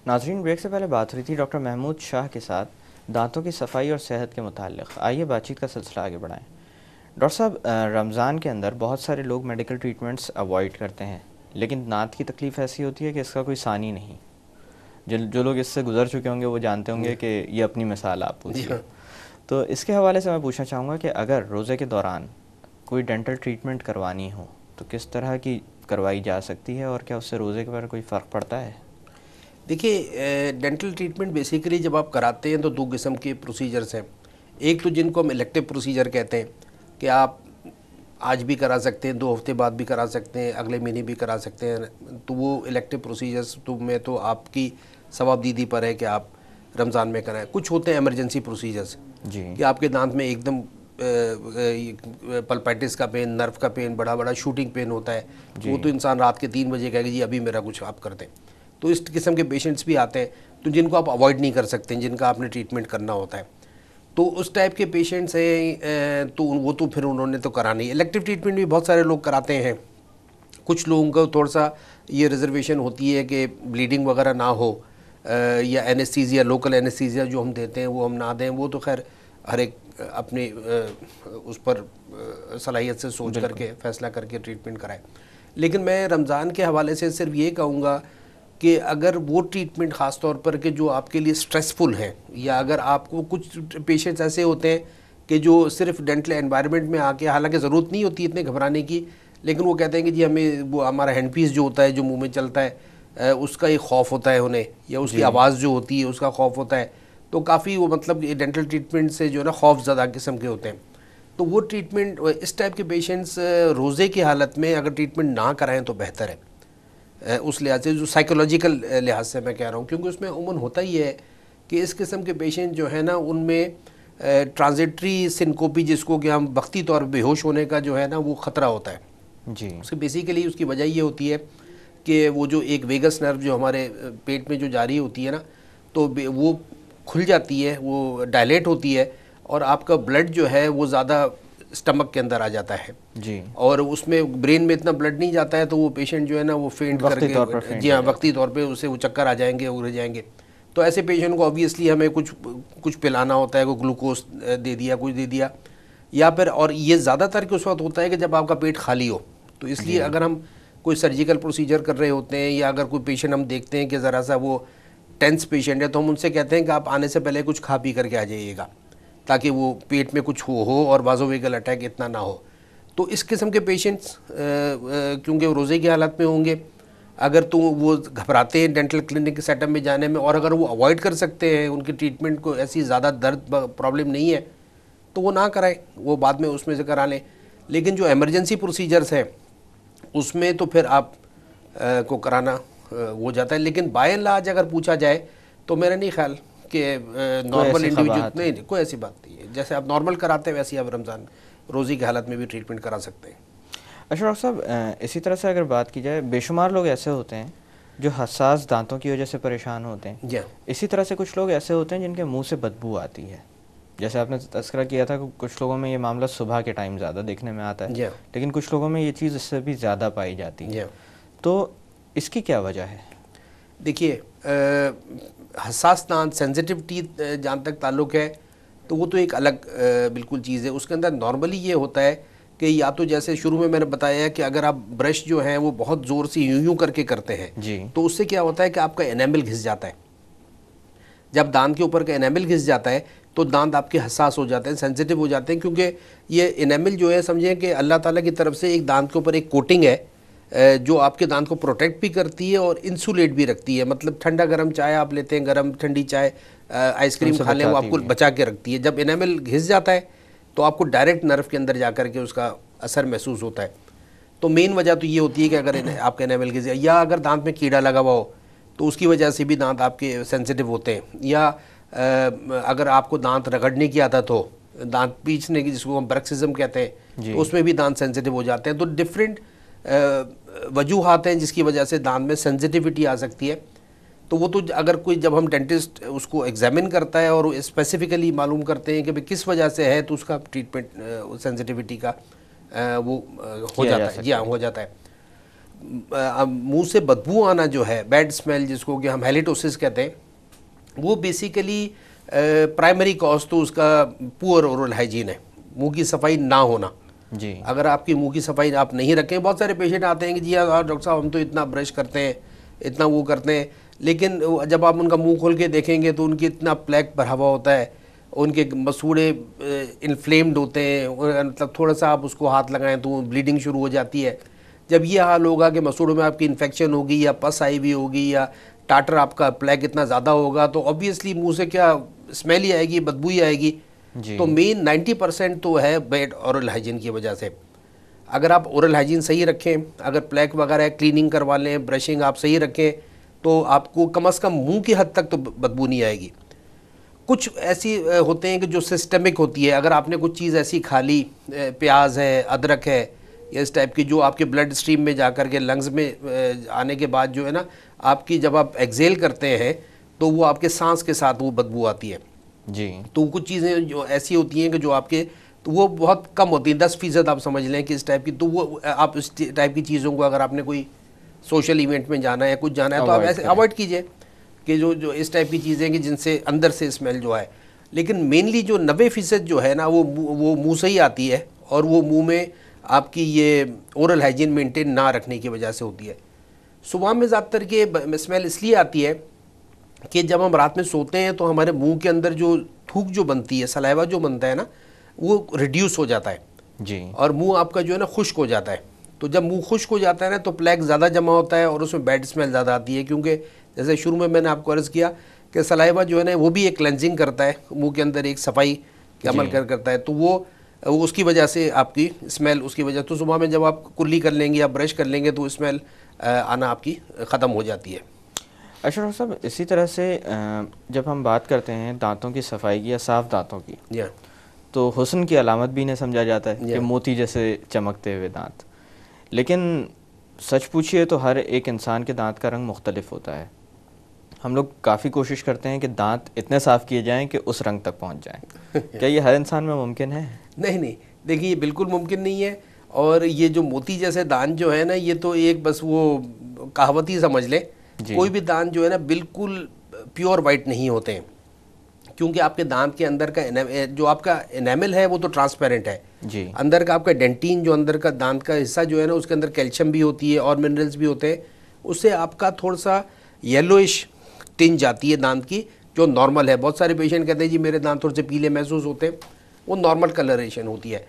नाजरीन, ब्रेक से पहले बात हुई थी डॉक्टर महमूद शाह के साथ दांतों की सफाई और सेहत के मुताल्लिक़। आइए बातचीत का सिलसिला आगे बढ़ाएं। डॉक्टर साहब, रमज़ान के अंदर बहुत सारे लोग मेडिकल ट्रीटमेंट्स अवॉइड करते हैं, लेकिन दांत की तकलीफ़ ऐसी होती है कि इसका कोई सानी नहीं। जो लोग इससे गुजर चुके होंगे वो जानते होंगे कि ये अपनी मिसाल आप पूछिए। तो इसके हवाले से मैं पूछना चाहूँगा कि अगर रोज़े के दौरान कोई डेंटल ट्रीटमेंट करवानी हो तो किस तरह की करवाई जा सकती है और क्या उससे रोज़े के पर कोई फ़र्क पड़ता है? देखिए, डेंटल ट्रीटमेंट बेसिकली जब आप कराते हैं तो दो किस्म के प्रोसीजर्स हैं। एक तो जिनको हम इलेक्टिव प्रोसीजर कहते हैं कि आप आज भी करा सकते हैं, 2 हफ्ते बाद भी करा सकते हैं, अगले महीने भी करा सकते हैं। तो वो इलेक्टिव प्रोसीजर्स में तो आपकी सवाबदीदी पर है कि आप रमज़ान में कराएं। कुछ होते हैं इमरजेंसी प्रोसीजर्स जी। कि आपके दांत में एकदम पल्पाइटिस का पेन, नर्व का पेन, बड़ा बड़ा शूटिंग पेन होता है। वो तो इंसान रात के 3 बजे कहेगा जी अभी मेरा कुछ आप कर दें। तो इस किस्म के पेशेंट्स भी आते हैं तो जिनको आप अवॉइड नहीं कर सकते, जिनका आपने ट्रीटमेंट करना होता है। तो उस टाइप के पेशेंट्स हैं तो वो तो फिर उन्होंने तो कराना ही। इलेक्टिव ट्रीटमेंट भी बहुत सारे लोग कराते हैं। कुछ लोगों को थोड़ा सा ये रिजर्वेशन होती है कि ब्लीडिंग वगैरह ना हो, या एनेस्थीसिया, लोकल एनेस्थीसिया जो हम देते हैं वो हम ना दें। वो तो खैर हर एक अपने उस पर सलाहियत से सोच करके फैसला करके ट्रीटमेंट कराए। लेकिन मैं रमज़ान के हवाले से सिर्फ ये कहूँगा कि अगर वो ट्रीटमेंट ख़ास तौर पर कि जो आपके लिए स्ट्रेसफुल है, या अगर आपको कुछ पेशेंट्स ऐसे होते हैं कि जो सिर्फ डेंटल एनवायरनमेंट में आके, हालांकि ज़रूरत नहीं होती इतने घबराने की, लेकिन वो कहते हैं कि जी हमें वो हमारा हैंड पीस जो होता है जो मुंह में चलता है उसका एक खौफ होता है उन्हें, या उसकी आवाज़ जो होती है उसका खौफ होता है। तो काफ़ी वो मतलब डेंटल ट्रीटमेंट से जो है ना खौफ ज़्यादा किस्म के होते हैं। तो वो ट्रीटमेंट इस टाइप के पेशेंट्स रोज़े की हालत में अगर ट्रीटमेंट ना कराएं तो बेहतर है। उस लिहाज से जो साइकोलॉजिकल लिहाज से मैं कह रहा हूँ, क्योंकि उसमें उमूमन होता ही है कि इस किस्म के पेशेंट जो है ना उनमें ट्रांजिटरी सिनकोपी, जिसको कि हम वक्ती तौर पर बेहोश होने का जो है ना वो ख़तरा होता है जी। उसकी बेसिकली उसकी वजह ये होती है कि वो जो एक वेगस नर्व जो हमारे पेट में जो जारी होती है ना, तो वो खुल जाती है, वो डायलेट होती है, और आपका ब्लड जो है वो ज़्यादा स्टमक के अंदर आ जाता है जी। और उसमें ब्रेन में इतना ब्लड नहीं जाता है, तो वो पेशेंट जो है ना वो फेंट करके, जी हाँ, वक्ती तौर पे उसे वो चक्कर आ जाएंगे, उड़ जाएंगे। तो ऐसे पेशेंट को ऑब्वियसली हमें कुछ पिलाना होता है, कोई ग्लूकोज दे दिया, कुछ दे दिया, या फिर, और ये ज़्यादातर के उस वक्त होता है कि जब आपका पेट खाली हो। तो इसलिए अगर हम कोई सर्जिकल प्रोसीजर कर रहे होते हैं, या अगर कोई पेशेंट हम देखते हैं कि ज़रा सा वो टेंस पेशेंट है, तो हम उनसे कहते हैं कि आप आने से पहले कुछ खा पी करके आ जाइएगा, ताकि वो पेट में कुछ हो और वाज़ोवेगल अटैक इतना ना हो। तो इस किस्म के पेशेंट्स क्योंकि वो रोज़े की हालत में होंगे, अगर तो वो घबराते हैं डेंटल क्लिनिक के सेटअप में जाने में, और अगर वो अवॉइड कर सकते हैं, उनकी ट्रीटमेंट को ऐसी ज़्यादा दर्द प्रॉब्लम नहीं है, तो वो ना कराएं, वो बाद में उसमें से करा लें। लेकिन जो एमरजेंसी प्रोसीजर्स हैं उसमें तो फिर आप को कराना हो जाता है। लेकिन बाय एंड लार्ज अगर पूछा जाए तो मेरा नहीं ख्याल कि नॉर्मल इंडिविजुअल, नहीं कोई ऐसी बात नहीं है। जैसे आप नॉर्मल कराते हैं वैसे ही आप रमज़ान रोज़े की हालत में भी ट्रीटमेंट करा सकते हैं। अच्छा डॉक्टर साहब, इसी तरह से अगर बात की जाए, बेशुमार लोग ऐसे होते हैं जो हसास दांतों की वजह से परेशान होते हैं। जी। इसी तरह से कुछ लोग ऐसे होते हैं जिनके मुंह से बदबू आती है। जैसे आपने तज़किरा किया था कि कुछ लोगों में ये मामला सुबह के टाइम ज़्यादा देखने में आता है, लेकिन कुछ लोगों में ये चीज़ इससे भी ज़्यादा पाई जाती है। तो इसकी क्या वजह है? देखिए, हसास दांत, सेंसिटिव टीथ जहाँ तक ताल्लुक़ है तो वो तो एक अलग बिल्कुल चीज़ है। उसके अंदर नॉर्मली ये होता है कि या तो जैसे शुरू में मैंने बताया कि अगर आप ब्रश जो है वो बहुत ज़ोर से यूं यूं करके करते हैं जी, तो उससे क्या होता है कि आपका एनामल घिस जाता है। जब दांत के ऊपर का एनामल घिस जाता है तो दांत आपके हसास हो जाते हैं, सेंसिटिव हो जाते हैं, क्योंकि ये एनामल जो है, समझें कि अल्लाह ताला की तरफ से एक दांत के ऊपर एक कोटिंग है जो आपके दांत को प्रोटेक्ट भी करती है और इंसुलेट भी रखती है। मतलब ठंडा गर्म चाय आप लेते हैं, गर्म ठंडी चाय, आइसक्रीम खा लें, वो आपको बचा के रखती है। जब एनामल घिस जाता है तो आपको डायरेक्ट नर्व के अंदर जा कर के उसका असर महसूस होता है। तो मेन वजह तो ये होती है कि अगर आपका एनामल घिस जाए, या अगर दांत में कीड़ा लगा हुआ हो तो उसकी वजह से भी दांत आपके सेंसिटिव होते हैं। या अगर आपको दांत रगड़ने की आदत हो, दांत पीसने की, जिसको हम ब्रक्सिज्म कहते हैं, तो उसमें भी दांत सेंसिटिव हो जाते हैं। तो डिफरेंट वजूहात हैं जिसकी वजह से दांत में सेंसिटिविटी आ सकती है। तो वो तो अगर कोई, जब हम डेंटिस्ट उसको एग्जामिन करता है और स्पेसिफिकली मालूम करते हैं कि भाई किस वजह से है, तो उसका ट्रीटमेंट सेंसिटिविटी का वो हो जाता है। जी हाँ, हो जाता है। मुंह से बदबू आना जो है, बैड स्मेल जिसको कि हम हैलिटोसिस कहते हैं, वो बेसिकली प्राइमरी कॉज तो उसका पुअर ओरल हाइजीन है, मुंह की सफाई ना होना जी। अगर आपकी मुंह की सफाई आप नहीं रखें, बहुत सारे पेशेंट आते हैं कि जी यार डॉक्टर साहब हम तो इतना ब्रश करते हैं, इतना वो करते हैं, लेकिन जब आप उनका मुंह खोल के देखेंगे तो उनकी इतना प्लेक भरा हुआ होता है, उनके मसूड़े इन्फ्लेम्ड होते हैं, मतलब थोड़ा सा आप उसको हाथ लगाएं तो ब्लीडिंग शुरू हो जाती है। जब ये हाल होगा कि मसूड़ों में आपकी इन्फेक्शन होगी या पस आई हुई होगी या टाटर आपका प्लेक इतना ज़्यादा होगा तो ऑब्वियसली मुंह से क्या स्मेल ही आएगी, बदबू ही आएगी। तो मेन 90% तो है बैड ओरल हाइजीन की वजह से। अगर आप ओरल हाइजीन सही रखें, अगर प्लेक वगैरह क्लीनिंग करवा लें, ब्रशिंग आप सही रखें, तो आपको कम से कम मुंह की हद तक तो बदबू नहीं आएगी। कुछ ऐसी होते हैं कि जो सिस्टमिक होती है, अगर आपने कुछ चीज़ ऐसी खा ली, प्याज है, अदरक है या इस टाइप की, जो आपके ब्लड स्ट्रीम में जा कर के लंग्स में आने के बाद जो है ना, आपकी जब आप एक्सेल करते हैं तो वो आपके सांस के साथ वो बदबू आती है जी। तो कुछ चीज़ें जो ऐसी होती हैं कि जो आपके, तो वो बहुत कम होती हैं, 10% आप समझ लें कि इस टाइप की, तो वो आप इस टाइप की चीज़ों को अगर आपने कोई सोशल इवेंट में जाना है, कुछ जाना है, तो आप ऐसे अवॉइड कीजिए कि जो इस टाइप की चीज़ें कि जिनसे अंदर से स्मेल जो है। लेकिन मेनली जो 90% जो है ना वो मुंह से ही आती है, और वो मुंह में आपकी ये ओरल हाइजीन मेंटेन ना रखने की वजह से होती है। सुबह में ज़्यादातर के स्मेल इसलिए आती है कि जब हम रात में सोते हैं तो हमारे मुंह के अंदर जो थूक जो बनती है, सलाइवा जो बनता है ना, वो रिड्यूस हो जाता है जी, और मुंह आपका जो है ना खुश्क हो जाता है। तो जब मुंह खुश्क हो जाता है ना तो प्लेक ज़्यादा जमा होता है और उसमें बैड स्मेल ज़्यादा आती है, क्योंकि जैसे शुरू में मैंने आपको अर्ज़ किया कि सलाइवा जो है ना वो भी एक क्लेंजिंग करता है, मुंह के अंदर एक सफाई के अमल करता है, तो वो उसकी वजह से आपकी स्मेल, उसकी वजह, तो सुबह में जब आप कुल्ली कर लेंगे या ब्रश कर लेंगे तो स्मेल आना आपकी ख़त्म हो जाती है। अच्छा डॉक्टर साहब, इसी तरह से जब हम बात करते हैं दांतों की सफाई की या साफ़ दांतों की, तो हुस्न की अलामत भी इन्हें समझा जाता है कि मोती जैसे चमकते हुए दांत, लेकिन सच पूछिए तो हर एक इंसान के दांत का रंग मुख्तलिफ होता है। हम लोग काफ़ी कोशिश करते हैं कि दांत इतने साफ़ किए जाएं कि उस रंग तक पहुंच जाएं। क्या ये हर इंसान में मुमकिन है? नहीं, देखिए ये बिल्कुल मुमकिन नहीं है। और ये जो मोती जैसे दांत जो है ना, ये तो एक बस वो कहावत ही समझ लें। कोई भी दांत जो है ना बिल्कुल प्योर वाइट नहीं होते हैं, क्योंकि आपके दांत के अंदर का जो आपका एनामल है वो तो ट्रांसपेरेंट है जी। अंदर का आपका डेंटिन जो अंदर का दांत का हिस्सा जो है ना, उसके अंदर कैल्शियम भी होती है और मिनरल्स भी होते हैं, उससे आपका थोड़ा सा येलोइश टिंज आती है दांत की, जो नॉर्मल है। बहुत सारे पेशेंट कहते हैं जी मेरे दांत थोड़े से पीले महसूस होते हैं, वो नॉर्मल कलरेशन होती है।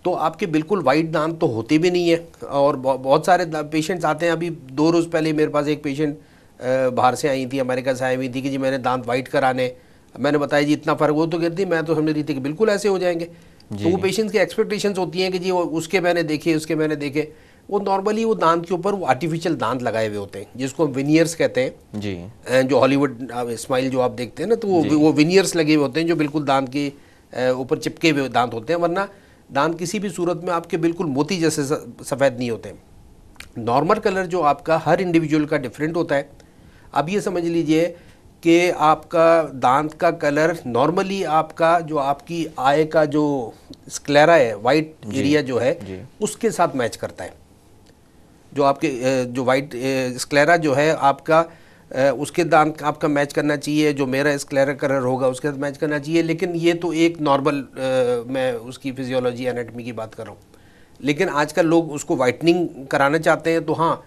तो आपके बिल्कुल वाइट दांत तो होते भी नहीं है। और बहुत सारे पेशेंट्स आते हैं, अभी 2 रोज़ पहले मेरे पास एक पेशेंट बाहर से आई थी, अमेरिका से आई हुई थी कि जी मैंने दांत वाइट कराने, मैंने बताया जी इतना फ़र्क, वो तो कहती मैं तो समझ रही थी कि बिल्कुल ऐसे हो जाएंगे। तो वो पेशेंट्स की एक्सपेक्टेशंस होती हैं कि जी उसके मैंने देखे, उसके मैंने देखे। वो नॉर्मली वो दांत के ऊपर वो आर्टिफिशियल दांत लगाए हुए होते हैं, जिसको विनियर्स कहते हैं जी। जो हॉलीवुड स्माइल जो आप देखते हैं ना, तो वो विनियर्स लगे हुए होते हैं जो बिल्कुल दांत के ऊपर चिपके हुए दांत होते हैं, वरना दांत किसी भी सूरत में आपके बिल्कुल मोती जैसे सफ़ेद नहीं होते। नॉर्मल कलर जो आपका हर इंडिविजुअल का डिफरेंट होता है। अब ये समझ लीजिए कि आपका दांत का कलर नॉर्मली आपका जो आपकी आय का जो स्क्लेरा है, वाइट एरिया जो है, उसके साथ मैच करता है। जो आपके जो वाइट स्क्लेरा जो है आपका, उसके दांत आपका मैच करना चाहिए, जो मेरा स्क्लेरा कलर होगा उसके साथ मैच करना चाहिए। लेकिन ये तो एक नॉर्मल मैं उसकी फिजियोलॉजी एनाटमी की बात कर रहा हूँ। लेकिन आजकल लोग उसको वाइटनिंग कराना चाहते हैं, तो हाँ,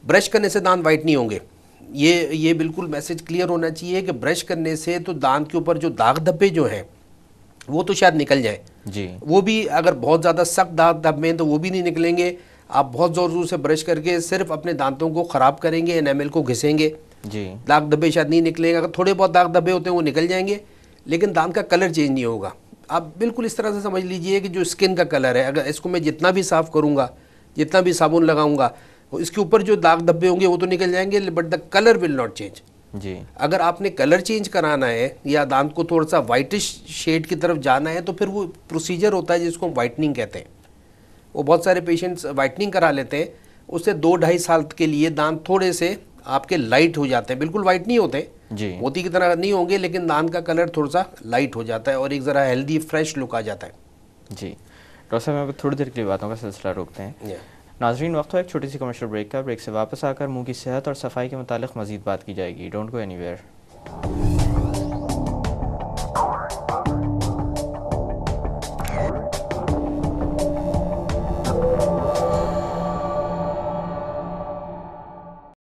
ब्रश करने से दांत वाइट नहीं होंगे। ये बिल्कुल मैसेज क्लियर होना चाहिए कि ब्रश करने से तो दांत के ऊपर जो दाग धब्बे जो हैं वो तो शायद निकल जाए जी। वो भी अगर बहुत ज़्यादा सख्त दाग धब्बे हैं तो वो भी नहीं निकलेंगे। आप बहुत ज़ोर ज़ोर से ब्रश करके सिर्फ अपने दांतों को ख़राब करेंगे, एनामल को घिसेंगे जी। दाग धब्बे शायद नहीं निकलेंगे। अगर थोड़े बहुत दाग धब्बे होते हैं वो निकल जाएंगे, लेकिन दांत का कलर चेंज नहीं होगा। आप बिल्कुल इस तरह से समझ लीजिए कि जो स्किन का कलर है, अगर इसको मैं जितना भी साफ़ करूँगा, जितना भी साबुन लगाऊंगा, इसके ऊपर जो दाग धब्बे होंगे वो तो निकल जाएंगे, but the colour will not change जी। अगर आपने कलर चेंज कराना है या दांत को थोड़ा सा वाइटिश शेड की तरफ जाना है, तो फिर वो प्रोसीजर होता है जिसको हम वाइटनिंग कहते हैं। वो बहुत सारे पेशेंट्स वाइटनिंग करा लेते हैं, उससे 2-2.5 साल के लिए दांत थोड़े से आपके लाइट हो जाते हैं। बिल्कुल वाइट नहीं होते जी, मोती की तरह नहीं होंगे, लेकिन दांत का कलर थोड़ा सा लाइट हो जाता है और एक ज़रा हेल्दी फ्रेश लुक आ जाता है जी। डॉक्टर साहब, मैं थोड़ी देर के लिए बातों का सिलसिला रोकते हैं। नाजरीन, वक्त हो एक छोटी सी कमर्शियल ब्रेक का। ब्रेक से वापस आकर मुंह की सेहत और सफाई के मुतालिक मज़ीद बात की जाएगी। Don't go anywhere.